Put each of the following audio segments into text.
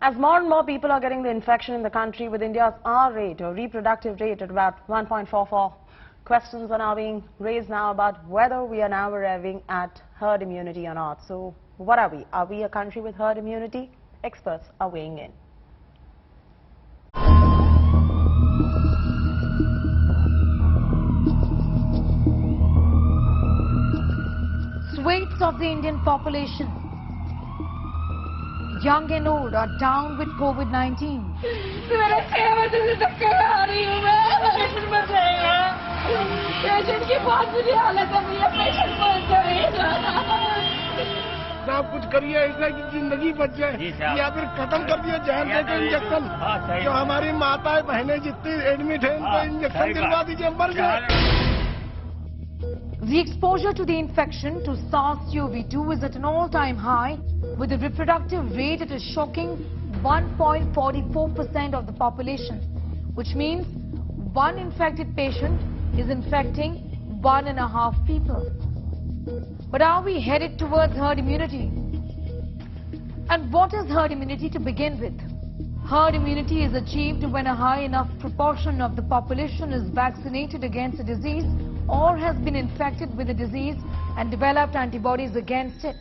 As more and more people are getting the infection in the country, with India's R rate or reproductive rate at about 1.44, questions are now being raised now about whether we are now arriving at herd immunity or not. So what are we? Are we a country with herd immunity? Experts are weighing in. Swathes of the Indian population, young and old, are down with COVID-19. आप कुछ करिए ऐसा कि जिंदगी बच जाए या फिर खत्म कर दिए जहर देकर इंजेक्शन। जो हमारी माताएं बहनें जितनी एडमिट हैं उनको इंजेक्शन दिलवा दीजिए, मर जाए। The exposure to the infection to SARS CoV-2 is at an all-time high, with the reproductive rate at a shocking 1.44% of the population, which means one infected patient is infecting 1.5 people. But are we headed towards herd immunity? And what is herd immunity to begin with? Herd immunity is achieved when a high enough proportion of the population is vaccinated against a disease or has been infected with the disease and developed antibodies against it.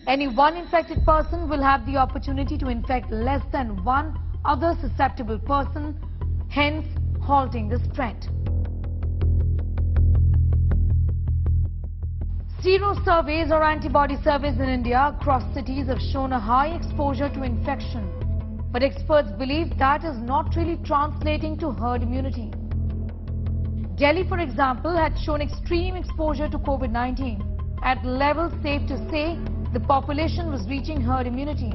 Any one infected person will have the opportunity to infect less than one other susceptible person, hence halting the spread. Sero surveys or antibody surveys in India across cities have shown a high exposure to infection. But experts believe that is not really translating to herd immunity. Delhi, for example, had shown extreme exposure to COVID-19. At levels safe to say, the population was reaching herd immunity.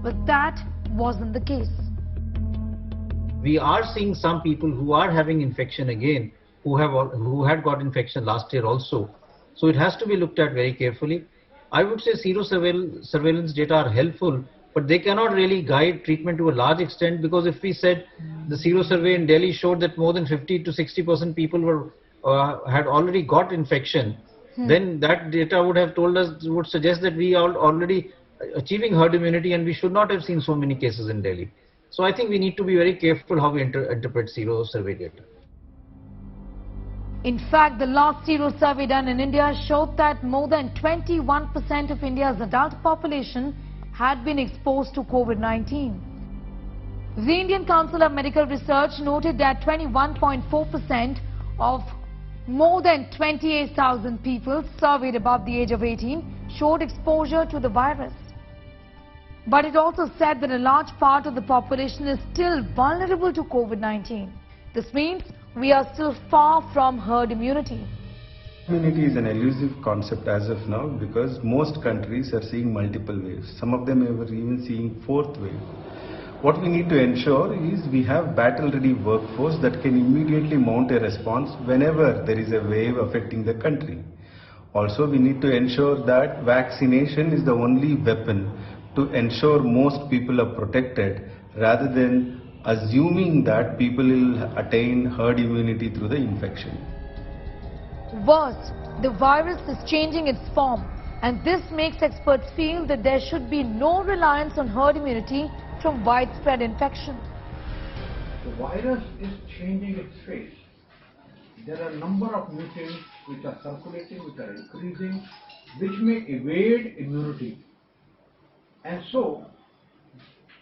But that wasn't the case. We are seeing some people who are having infection again, who had got infection last year also. So it has to be looked at very carefully. I would say sero surveillance data are helpful, but they cannot really guide treatment to a large extent, because if we said the Sero survey in Delhi showed that more than 50 to 60% people had already got infection, then that data would suggest that we are already achieving herd immunity and we should not have seen so many cases in Delhi. So I think we need to be very careful how we interpret Sero survey data. In fact, the last Sero survey done in India showed that more than 21% of India's adult population had been exposed to COVID-19. The Indian Council of Medical Research noted that 21.4% of more than 28,000 people surveyed above the age of 18 showed exposure to the virus. But it also said that a large part of the population is still vulnerable to COVID-19. This means we are still far from herd immunity. Immunity is an elusive concept as of now, because most countries are seeing multiple waves. Some of them are even seeing fourth wave. What we need to ensure is we have battle-ready workforce that can immediately mount a response whenever there is a wave affecting the country. Also, we need to ensure that vaccination is the only weapon to ensure most people are protected, rather than assuming that people will attain herd immunity through the infection. Worse, the virus is changing its form, and this makes experts feel that there should be no reliance on herd immunity from widespread infection. The virus is changing its face. There are a number of mutants which are circulating, which are increasing, which may evade immunity. And so,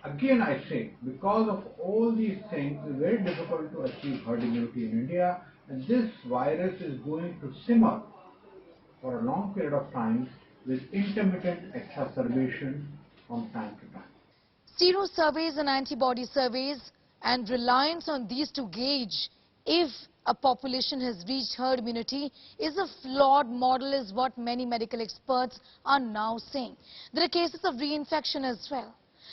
again I say, because of all these things, it's very difficult to achieve herd immunity in India, and this virus is going to simmer for a long period of time with intermittent exacerbation from time to time. Sero surveys and antibody surveys and reliance on these to gauge if a population has reached herd immunity is a flawed model, is what many medical experts are now saying. There are cases of reinfection as well.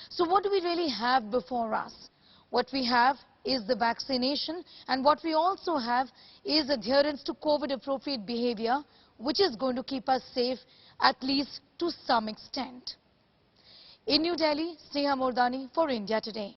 So what do we really have before us? What we have is the vaccination, and what we also have is adherence to COVID-appropriate behavior, which is going to keep us safe, at least to some extent. In New Delhi, Sneha Mordani for India Today.